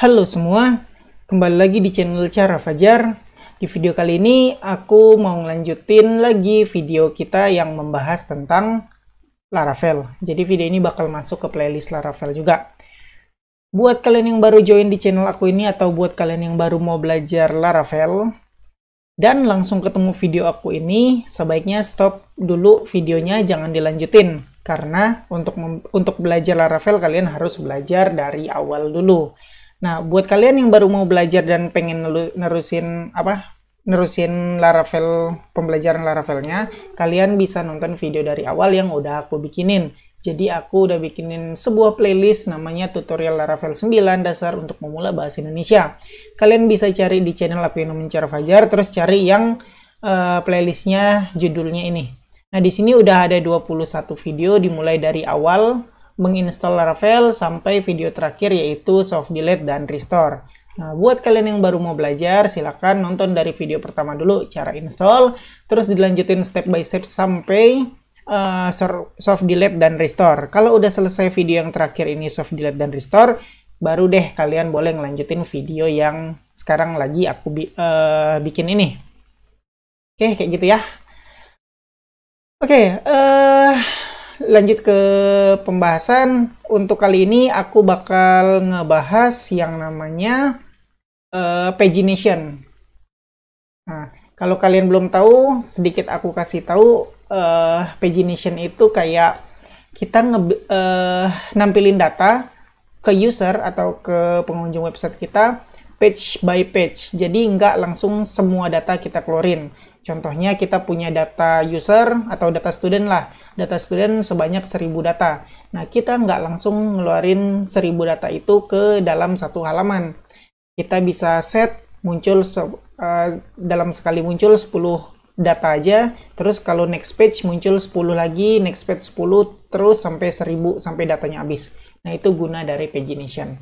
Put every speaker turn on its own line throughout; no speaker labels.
Halo semua, kembali lagi di channel Cara Fajar. Di video kali ini aku mau ngelanjutin lagi video kita yang membahas tentang Laravel. Jadi video ini bakal masuk ke playlist Laravel juga. Buat kalian yang baru join di channel aku ini atau buat kalian yang baru mau belajar Laravel dan langsung ketemu video aku ini, sebaiknya stop dulu videonya, jangan dilanjutin. Karena untuk belajar Laravel kalian harus belajar dari awal dulu. Nah, buat kalian yang baru mau belajar dan pengen nerusin Laravel, pembelajaran Laravelnya, kalian bisa nonton video dari awal yang udah aku bikinin. Jadi aku udah bikinin sebuah playlist namanya tutorial Laravel 9 dasar untuk memula bahasa Indonesia. Kalian bisa cari di channel aku yang namanya Cara Fajar, terus cari yang playlistnya judulnya ini. Nah, di sini udah ada 21 video dimulai dari awal menginstal Laravel sampai video terakhir yaitu soft delete dan restore. Nah, buat kalian yang baru mau belajar, silakan nonton dari video pertama dulu cara install, terus dilanjutin step by step sampai soft delete dan restore. Kalau udah selesai video yang terakhir ini soft delete dan restore, baru deh kalian boleh ngelanjutin video yang sekarang lagi aku bikin ini. Oke, kayak gitu ya. Oke, lanjut ke pembahasan. Untuk kali ini aku bakal ngebahas yang namanya pagination. Nah, kalau kalian belum tahu, sedikit aku kasih tahu. Pagination itu kayak kita nampilin data ke user atau ke pengunjung website kita page by page. Jadi nggak langsung semua data kita keluarin. Contohnya kita punya data user atau data student lah. Data student sebanyak 1000 data. Nah, kita nggak langsung ngeluarin 1000 data itu ke dalam satu halaman. Kita bisa set muncul dalam sekali muncul 10 data aja. Terus kalau next page muncul 10 lagi, next page 10, terus sampai 1000 sampai datanya habis. Nah, itu guna dari pagination.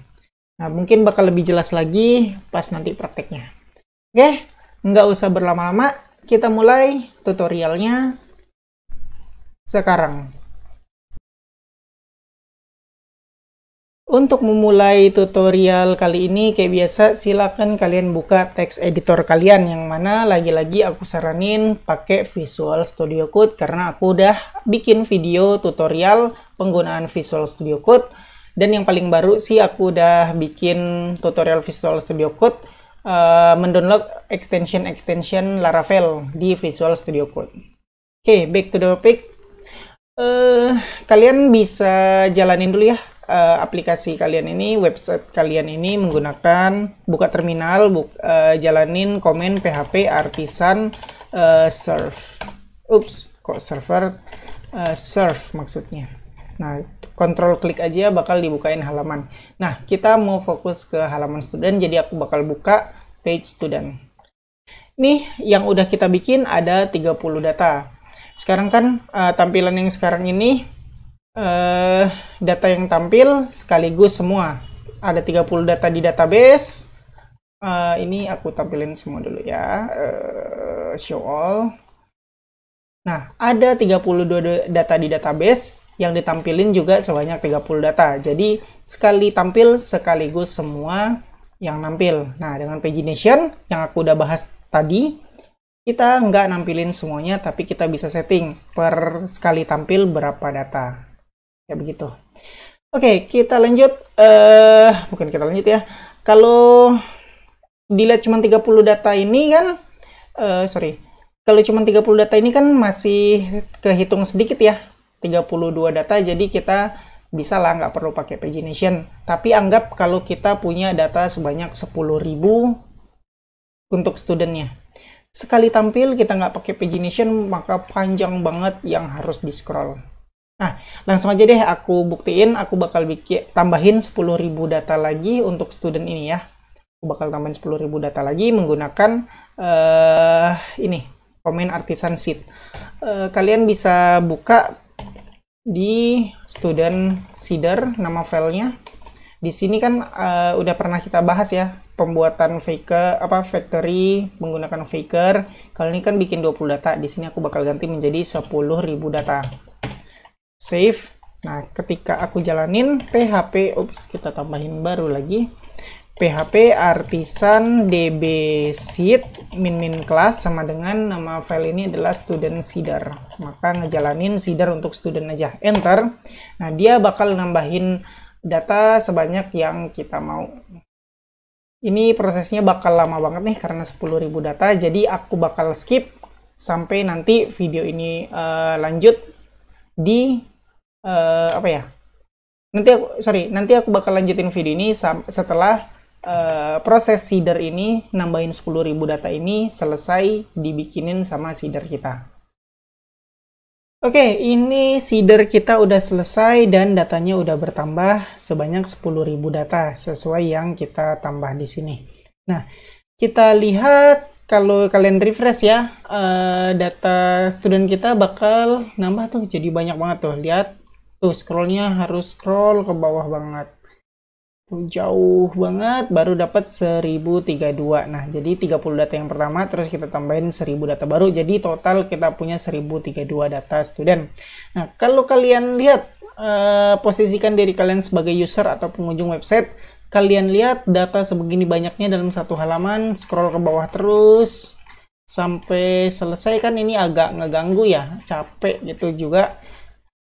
Nah, mungkin bakal lebih jelas lagi pas nanti prakteknya. Oke, nggak usah berlama-lama. Kita mulai tutorialnya sekarang. Untuk memulai tutorial kali ini, kayak biasa, silakan kalian buka text editor kalian, yang mana lagi-lagi aku saranin pakai Visual Studio Code karena aku udah bikin video tutorial penggunaan Visual Studio Code. Dan yang paling baru sih aku udah bikin tutorial Visual Studio Code mendownload extension Laravel di Visual Studio Code. Oke, back to the topic. Kalian bisa jalanin dulu ya aplikasi kalian ini, website kalian ini menggunakan buka terminal, jalanin komen php artisan serve. Ups, kok server serve maksudnya. Nah, kontrol klik aja bakal dibukain halaman. Nah, kita mau fokus ke halaman student, jadi aku bakal buka page student. Nih, yang udah kita bikin ada 30 data. Sekarang kan tampilan yang sekarang ini, data yang tampil sekaligus semua. Ada 30 data di database. Ini aku tampilin semua dulu ya. Show all. Nah, ada 32 data di database. Yang ditampilin juga sebanyak 30 data. Jadi sekali tampil sekaligus semua yang nampil. Nah, dengan pagination yang aku udah bahas tadi, kita nggak nampilin semuanya, tapi kita bisa setting per sekali tampil berapa data. Kayak begitu. Oke, kita lanjut. Bukan kita lanjut ya. Kalau dilihat cuma 30 data ini kan, kalau cuma 30 data ini kan masih kehitung sedikit ya. 32 data, jadi kita bisa lah nggak perlu pakai pagination. Tapi anggap kalau kita punya data sebanyak 10.000 untuk studentnya. Sekali tampil kita nggak pakai pagination, maka panjang banget yang harus di scroll. Nah, langsung aja deh aku buktiin, aku bakal tambahin 10.000 data lagi untuk student ini ya. Aku bakal tambahin 10.000 data lagi menggunakan ini, comment artisan sheet. Kalian bisa buka di student seeder nama filenya. Di sini kan udah pernah kita bahas ya pembuatan factory menggunakan faker. Kalau ini kan bikin 20 data, di sini aku bakal ganti menjadi 10.000 data. Save. Nah, ketika aku jalanin PHP, kita tambahin baru lagi. php artisan db seed min class sama dengan nama file ini adalah student seeder. Maka ngejalanin seeder untuk student aja, enter. Nah, dia bakal nambahin data sebanyak yang kita mau. Ini prosesnya bakal lama banget nih karena 10.000 data, jadi aku bakal skip sampai nanti video ini lanjut di apa ya? Nanti aku bakal lanjutin video ini setelah proses seeder ini nambahin 10.000 data ini selesai dibikinin sama seeder kita. Oke, ini seeder kita udah selesai dan datanya udah bertambah sebanyak 10.000 data sesuai yang kita tambah di sini. Nah, kita lihat kalau kalian refresh ya, data student kita bakal nambah tuh jadi banyak banget tuh. Lihat tuh, scrollnya harus scroll ke bawah banget. Jauh banget baru dapat 1032. Nah, jadi 30 data yang pertama terus kita tambahin 1000 data baru, jadi total kita punya 1032 data student. Nah, kalau kalian lihat posisikan diri kalian sebagai user atau pengunjung website, kalian lihat data sebegini banyaknya dalam satu halaman, scroll ke bawah terus sampai selesai, kan ini agak ngeganggu ya, capek gitu juga,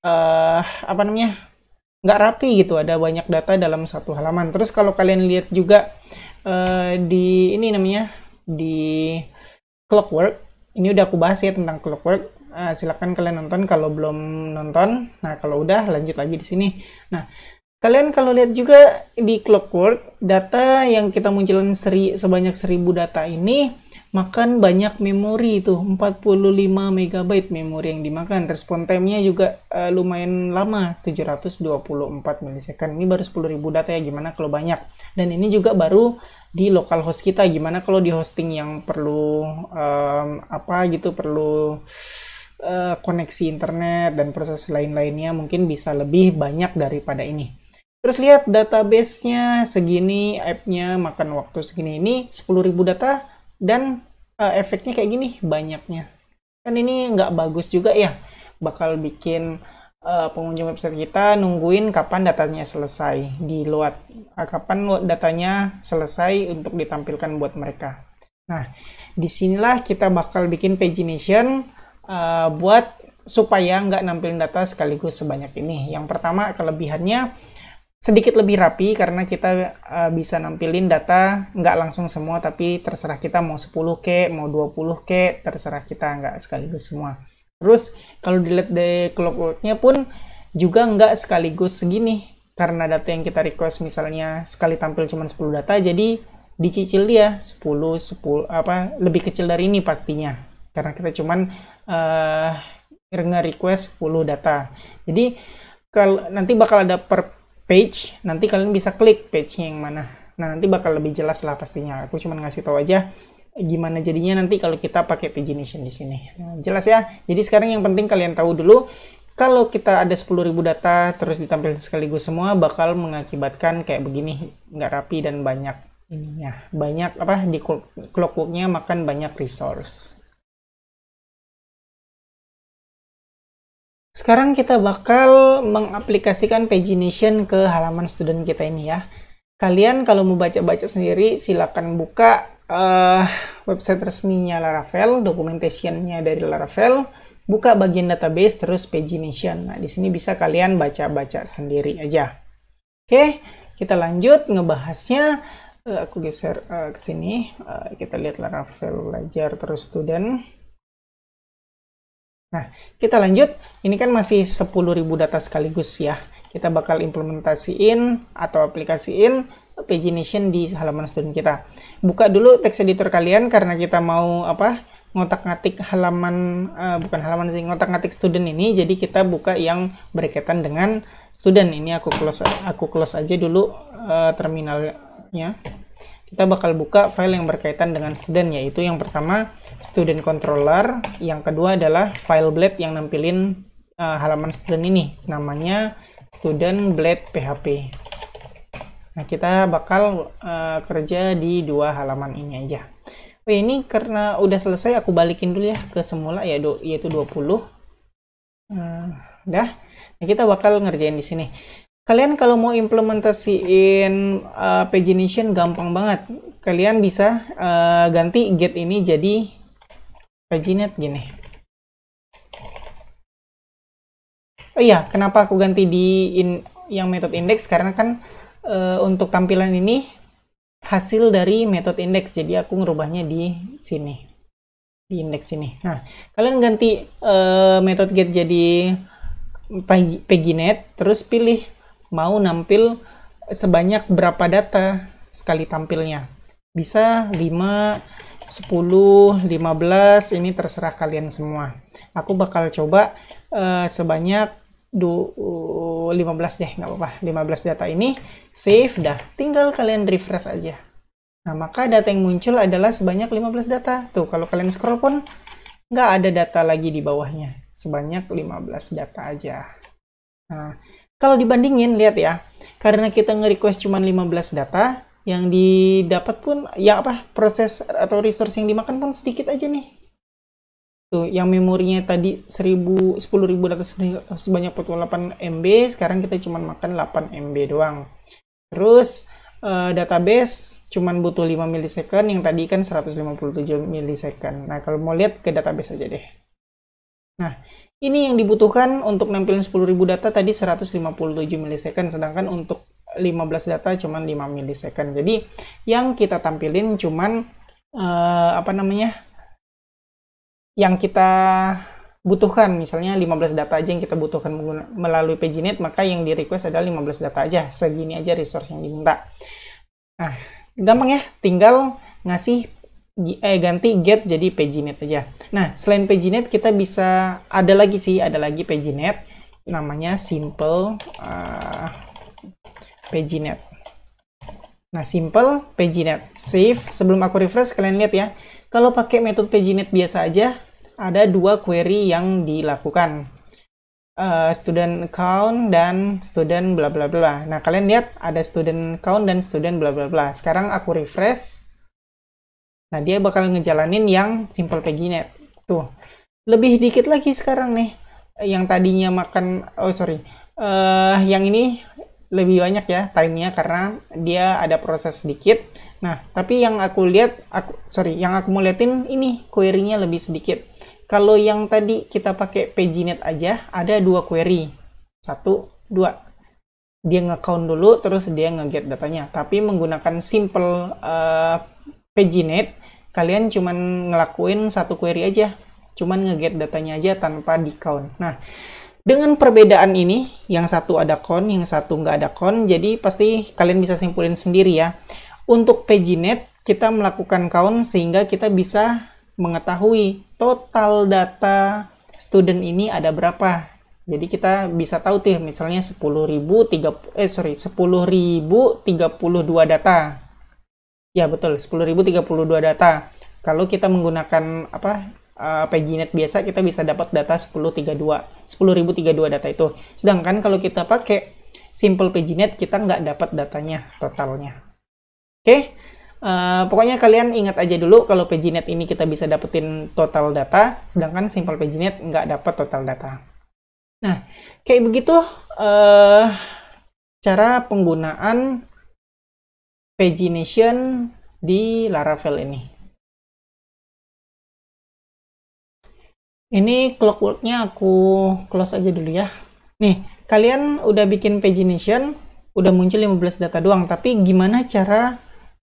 apa namanya, nggak rapi gitu, ada banyak data dalam satu halaman. Terus kalau kalian lihat juga di ini namanya di Clockwork, ini udah aku bahas ya tentang Clockwork. Silahkan kalian nonton kalau belum nonton. Nah, kalau udah lanjut lagi di sini. Nah, kalian kalau lihat juga di Clockwork, data yang kita munculin sebanyak 1000 data ini makan banyak memori itu, 45 MB memori yang dimakan. Respon time-nya juga lumayan lama, 724 milisekund. Ini baru 10.000 data ya, gimana kalau banyak. Dan ini juga baru di localhost kita, gimana kalau di hosting yang perlu perlu koneksi internet dan proses lain-lainnya, mungkin bisa lebih banyak daripada ini. Terus lihat database-nya segini, app-nya makan waktu segini. Ini 10.000 data dan efeknya kayak gini banyaknya. Kan ini nggak bagus juga ya. Bakal bikin pengunjung website kita nungguin kapan datanya selesai di load. Kapan datanya selesai untuk ditampilkan buat mereka. Nah, disinilah kita bakal bikin pagination buat supaya nggak nampilin data sekaligus sebanyak ini. Yang pertama, kelebihannya sedikit lebih rapi karena kita bisa nampilin data nggak langsung semua, tapi terserah kita mau 10K, mau 20K, terserah kita, nggak sekaligus semua. Terus kalau dilihat di Clockwork-nya pun juga nggak sekaligus segini, karena data yang kita request misalnya sekali tampil cuma 10 data, jadi dicicil dia 10 lebih kecil dari ini pastinya, karena kita cuman nge-request 10 data. Jadi kalau nanti bakal ada per page, nanti kalian bisa klik page-nya yang mana. Nah, nanti bakal lebih jelas lah pastinya. Aku cuma ngasih tahu aja gimana jadinya nanti kalau kita pakai pagination di sini. Nah, jelas ya. Jadi sekarang yang penting kalian tahu dulu, kalau kita ada 10.000 data terus ditampilkan sekaligus semua, bakal mengakibatkan kayak begini, nggak rapi dan banyak ininya. Banyak di Clockwork-nya makan banyak resource. Sekarang kita bakal mengaplikasikan pagination ke halaman student kita ini ya. Kalian kalau mau baca-baca sendiri, silakan buka website resminya Laravel, documentation-nya dari Laravel, buka bagian database, terus pagination. Nah, di sini bisa kalian baca-baca sendiri aja. Oke, kita lanjut ngebahasnya. Aku geser ke sini. Kita lihat Laravel belajar terus student. Nah, kita lanjut. Ini kan masih 10.000 data sekaligus ya. Kita bakal implementasiin atau aplikasiin pagination di halaman student kita. Buka dulu text editor kalian karena kita mau ngotak-ngatik halaman, bukan halaman sih, ngotak-ngatik student ini. Jadi kita buka yang berkaitan dengan student. Ini aku close aja dulu terminalnya. Kita bakal buka file yang berkaitan dengan student, yaitu yang pertama student controller, yang kedua adalah file blade yang nampilin halaman student ini, namanya student blade php. Nah, kita bakal kerja di dua halaman ini aja. Oh, ini karena udah selesai, aku balikin dulu ya ke semula, yaitu 20. Udah. Nah, kita bakal ngerjain di sini. Kalian kalau mau implementasiin pagination gampang banget. Kalian bisa ganti get ini jadi paginate gini. Oh iya, kenapa aku ganti di yang metode index? Karena kan untuk tampilan ini hasil dari metode index, jadi aku ngerubahnya di sini, di index ini. Nah, kalian ganti metode get jadi paginate, terus pilih mau nampil sebanyak berapa data sekali tampilnya. Bisa 5, 10, 15, ini terserah kalian semua. Aku bakal coba sebanyak 15 deh, nggak apa-apa. 15 data ini, save dah. Tinggal kalian refresh aja. Nah, maka data yang muncul adalah sebanyak 15 data. Tuh, kalau kalian scroll pun nggak ada data lagi di bawahnya. Sebanyak 15 data aja. Nah, kalau dibandingin, lihat ya. Karena kita nge-request cuma 15 data, yang didapat pun, ya apa, proses atau resource yang dimakan pun sedikit aja nih. Tuh, yang memorinya tadi 10.000 data sebanyak 48 MB, sekarang kita cuma makan 8 MB doang. Terus, database cuman butuh 5 milisecond, yang tadi kan 157 milisecond. Nah, kalau mau lihat ke database aja deh. Nah, ini yang dibutuhkan untuk nampilin 10.000 data tadi 157 milisecond, sedangkan untuk 15 data cuman 5 milisecond. Jadi, yang kita tampilin cuman apa namanya? Yang kita butuhkan, misalnya 15 data aja yang kita butuhkan melalui paginate, maka yang di request adalah 15 data aja. Segini aja resource yang diminta. Nah, gampang ya, tinggal ngasih ganti get jadi paginate aja. Nah, selain paginate kita bisa ada lagi paginate namanya simple paginate. Nah, simple paginate. Save. Sebelum aku refresh, kalian lihat ya. Kalau pakai metode paginate biasa aja, ada 2 query yang dilakukan. Student count dan student bla bla bla. Nah, kalian lihat ada student count dan student bla bla bla. Sekarang aku refresh. Nah, dia bakal ngejalanin yang simple paginate. Tuh. Lebih dikit lagi sekarang nih. Yang tadinya makan, yang ini lebih banyak ya time-nya karena dia ada proses sedikit. Nah, tapi yang aku lihat, yang aku mau liatin ini query-nya lebih sedikit. Kalau yang tadi kita pakai paginate aja, ada 2 query. 1, 2. Dia nge-count dulu, terus dia nge-get datanya. Tapi menggunakan simple paginate, kalian cuman ngelakuin 1 query aja. Cuman nge-get datanya aja tanpa di-count. Nah, dengan perbedaan ini, yang satu ada count, yang satu nggak ada count, jadi pasti kalian bisa simpulin sendiri ya. Untuk paginate, kita melakukan count sehingga kita bisa mengetahui total data student ini ada berapa. Jadi kita bisa tahu tuh misalnya 10.032 data. Ya betul, 10.032 data. Kalau kita menggunakan paginate biasa, kita bisa dapat data 10.032 data itu. Sedangkan kalau kita pakai simple paginate, kita nggak dapat datanya totalnya. Oke. Pokoknya kalian ingat aja dulu kalau paginate ini kita bisa dapetin total data, sedangkan simple paginate nggak dapat total data. Nah, kayak begitu cara penggunaan pagination di Laravel ini. Ini clockwork-nya aku close aja dulu ya. Nih, kalian udah bikin pagination, udah muncul 15 data doang, tapi gimana cara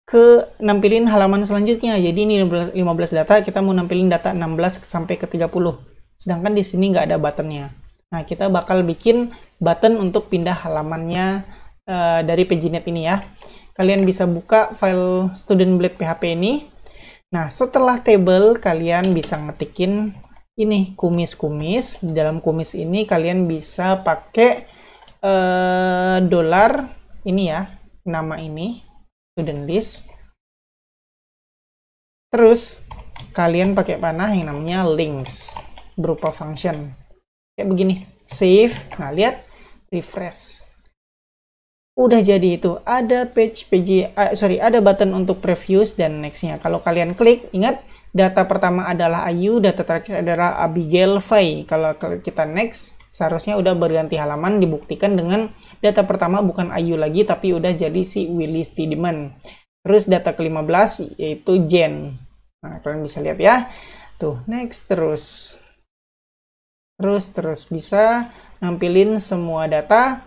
ke nampilin halaman selanjutnya? Jadi ini 15 data, kita mau nampilin data 16 sampai ke 30. Sedangkan di sini nggak ada buttonnya. Nah, kita bakal bikin button untuk pindah halamannya dari paginate ini ya. Kalian bisa buka file student blade php ini. Nah, setelah table, kalian bisa ngetikin ini kumis-kumis. Di dalam kumis ini kalian bisa pakai $, ini ya, nama ini. Student list. Terus kalian pakai panah yang namanya links berupa function kayak begini. Save. Nah, lihat, refresh. Udah jadi itu. Ada ada button untuk previews dan next-nya. Kalau kalian klik, ingat data pertama adalah Ayu, data terakhir adalah Abigail Faye. Kalau kita next, Seharusnya udah berganti halaman, dibuktikan dengan data pertama bukan Ayu lagi, tapi udah jadi si Willy Steedman. Terus data ke-15 yaitu Jen. Nah, kalian bisa lihat ya. Tuh, next terus. Terus bisa nampilin semua data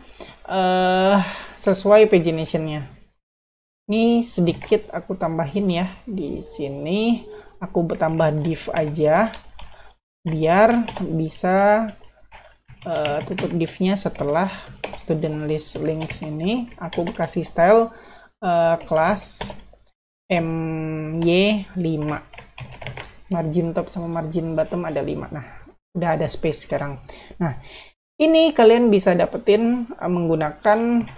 sesuai pagination-nya. Ini sedikit aku tambahin ya. Di sini aku bertambah div aja biar bisa tutup div-nya setelah student list links ini. Aku kasih style kelas MY5. Margin top sama margin bottom ada 5. Nah, udah ada space sekarang. Nah, ini kalian bisa dapetin menggunakan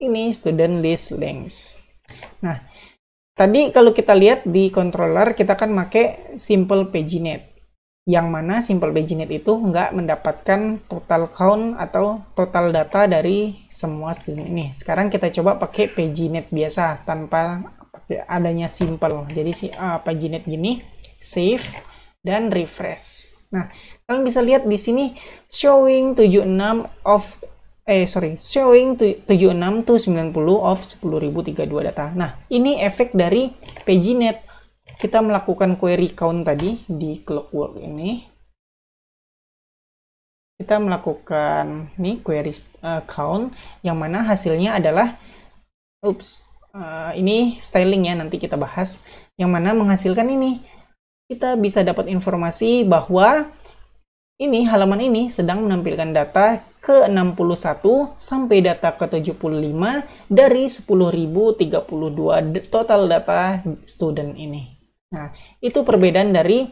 ini student list links. Nah, tadi kalau kita lihat di controller kita kan pakai simple paginate. Yang mana simple paginate itu nggak mendapatkan total count atau total data dari semua student ini. Sekarang kita coba pakai paginate biasa tanpa adanya simple. Jadi si paginate gini, save dan refresh. Nah, kalian bisa lihat di sini showing 76 to 90 of 10.032 data. Nah, ini efek dari paginate. Kita melakukan query count tadi di Clockwork ini. Kita melakukan nih query count yang mana hasilnya adalah ini styling ya, nanti kita bahas. Yang mana menghasilkan ini. Kita bisa dapat informasi bahwa ini halaman ini sedang menampilkan data ke-61 sampai data ke-75 dari 10.032 total data student ini. Nah, itu perbedaan dari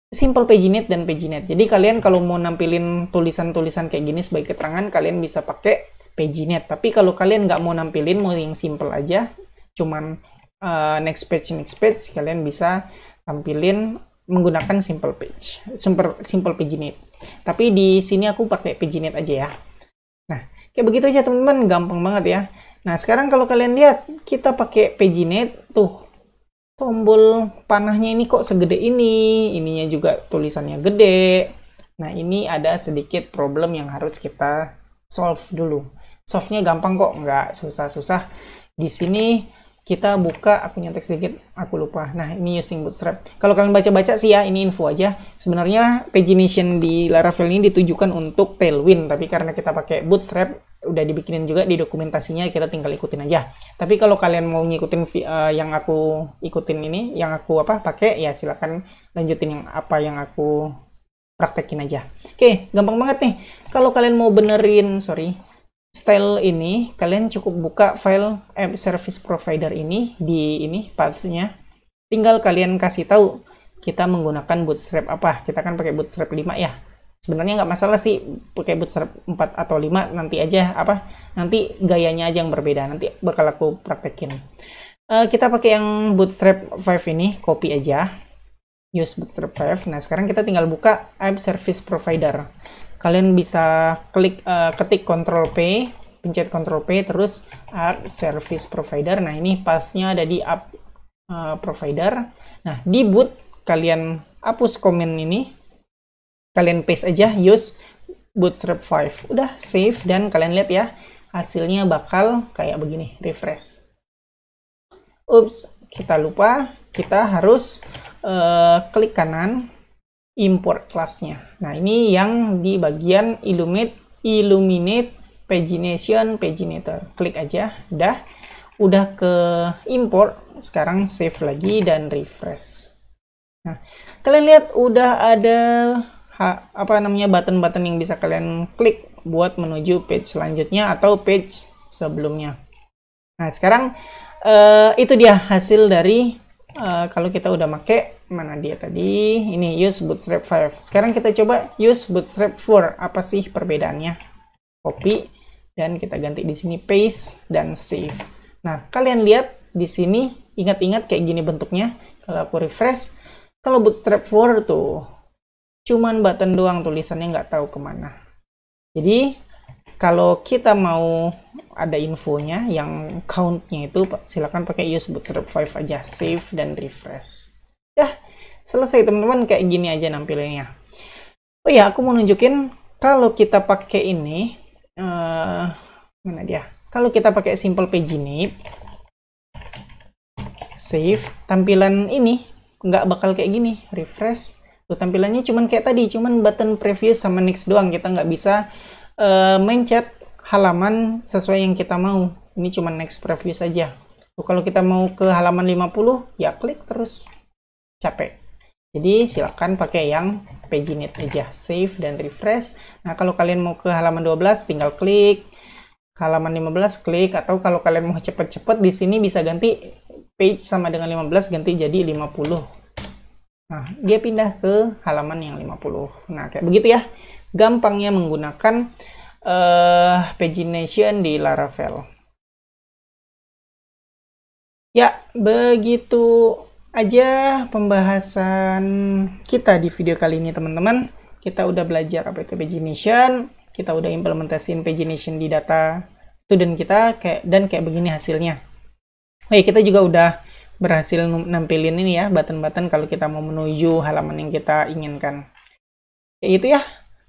simple paginate dan paginate. Jadi kalian kalau mau nampilin tulisan-tulisan kayak gini sebagai keterangan, kalian bisa pakai paginate. Tapi kalau kalian nggak mau nampilin, mau yang simple aja, cuman next page, kalian bisa tampilin menggunakan simple paginate. Tapi di sini aku pakai paginate aja ya. Nah, kayak begitu aja teman-teman, gampang banget ya. Nah, sekarang kalau kalian lihat, kita pakai paginate, tuh tombol panahnya ini kok segede ini, ininya juga tulisannya gede. Nah, ini ada sedikit problem yang harus kita solve dulu. Solve-nya gampang kok, nggak susah-susah. Di sini kita buka, aku nyetek sedikit, aku lupa. Nah, ini using Bootstrap. Kalau kalian baca-baca sih ya, ini info aja. Sebenarnya pagination di Laravel ini ditujukan untuk Tailwind, tapi karena kita pakai Bootstrap, udah dibikinin juga di dokumentasinya, kita tinggal ikutin aja. Tapi kalau kalian mau ngikutin yang aku ikutin ini, yang aku pakai, ya silakan lanjutin yang yang aku praktekin aja. Oke, gampang banget nih. Kalau kalian mau benerin, style ini, kalian cukup buka file app service provider ini di path-nya. Tinggal kalian kasih tahu kita menggunakan Bootstrap apa. Kita kan pakai Bootstrap 5 ya. Sebenarnya nggak masalah sih pakai Bootstrap 4 atau 5, nanti aja nanti gayanya aja yang berbeda, nanti bakal aku praktekin. Kita pakai yang Bootstrap 5 ini, copy aja, use Bootstrap 5. Nah, sekarang kita tinggal buka app service provider. Kalian bisa ketik Ctrl P, pencet Ctrl P, terus app service provider. Nah, ini path-nya ada di app provider. Nah, di boot kalian hapus komen ini, kalian paste aja use Bootstrap 5. Udah save dan kalian lihat ya, hasilnya bakal kayak begini, refresh. Kita lupa, kita harus klik kanan, import kelasnya. Nah, ini yang di bagian illuminate pagination paginator. Klik aja, udah ke import. Sekarang save lagi dan refresh. Nah, kalian lihat udah ada button-button yang bisa kalian klik buat menuju page selanjutnya atau page sebelumnya. Nah, sekarang itu dia hasil dari kalau kita udah make, mana dia tadi, ini use Bootstrap 5. Sekarang kita coba use Bootstrap 4. Apa sih perbedaannya? Copy dan kita ganti di sini paste dan save. Nah, kalian lihat di sini, ingat-ingat kayak gini bentuknya. Kalau aku refresh, kalau Bootstrap 4 tuh cuman button doang, tulisannya nggak tahu kemana. Jadi kalau kita mau ada infonya yang countnya itu, silakan pakai use Bootstrap 5 aja, save dan refresh. Selesai teman-teman, kayak gini aja nampilannya. Oh ya, aku mau nunjukin kalau kita pakai ini, mana dia? Kalau kita pakai simple paginate, save, tampilan ini nggak bakal kayak gini. Refresh, tuh tampilannya cuman kayak tadi, cuman button preview sama next doang. Kita nggak bisa mencet halaman sesuai yang kita mau. Ini cuma next preview saja. Tuh, kalau kita mau ke halaman 50, ya klik terus. Capek. Jadi silakan pakai yang paginate aja. Save dan refresh. Nah, kalau kalian mau ke halaman 12, tinggal klik. Halaman 15 klik, atau kalau kalian mau cepet-cepet di sini bisa ganti page sama dengan 15 ganti jadi 50. Nah, dia pindah ke halaman yang 50. Nah, kayak begitu ya. Gampangnya menggunakan pagination di Laravel. Ya, begitu aja pembahasan kita di video kali ini, teman-teman. Kita udah belajar apa itu pagination, kita udah implementasiin pagination di data student kita, dan kayak begini hasilnya. Oke, kita juga udah berhasil nampilin ini ya, button-button kalau kita mau menuju halaman yang kita inginkan. Kayak gitu ya,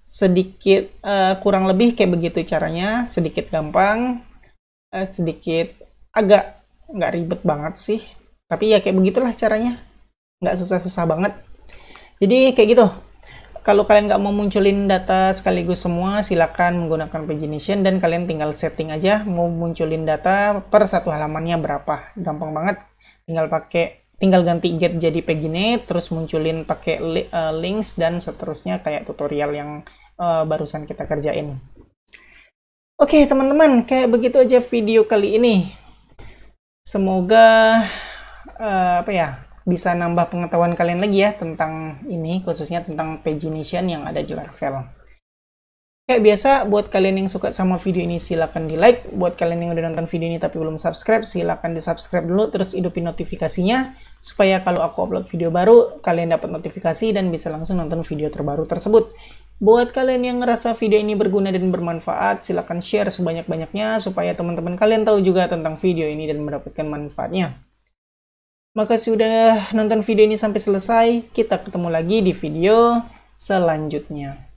sedikit kurang lebih kayak begitu caranya, sedikit gampang, sedikit agak nggak ribet banget sih, tapi ya kayak begitulah caranya, nggak susah-susah banget. Jadi kayak gitu. Kalau kalian nggak mau munculin data sekaligus semua, silakan menggunakan pagination dan kalian tinggal setting aja mau munculin data per satu halamannya berapa. Gampang banget. Tinggal ganti get jadi paginate, terus munculin pakai links dan seterusnya kayak tutorial yang barusan kita kerjain. Oke, teman-teman, kayak begitu aja video kali ini. Semoga bisa nambah pengetahuan kalian lagi ya tentang ini, khususnya tentang pagination yang ada di Laravel. Kayak biasa, buat kalian yang suka sama video ini silahkan di like. Buat kalian yang udah nonton video ini tapi belum subscribe, silahkan di subscribe dulu, terus hidupin notifikasinya supaya kalau aku upload video baru kalian dapat notifikasi dan bisa langsung nonton video terbaru tersebut. Buat kalian yang ngerasa video ini berguna dan bermanfaat, silahkan share sebanyak-banyaknya supaya teman-teman kalian tahu juga tentang video ini dan mendapatkan manfaatnya. Makasih udah nonton video ini sampai selesai. Kita ketemu lagi di video selanjutnya.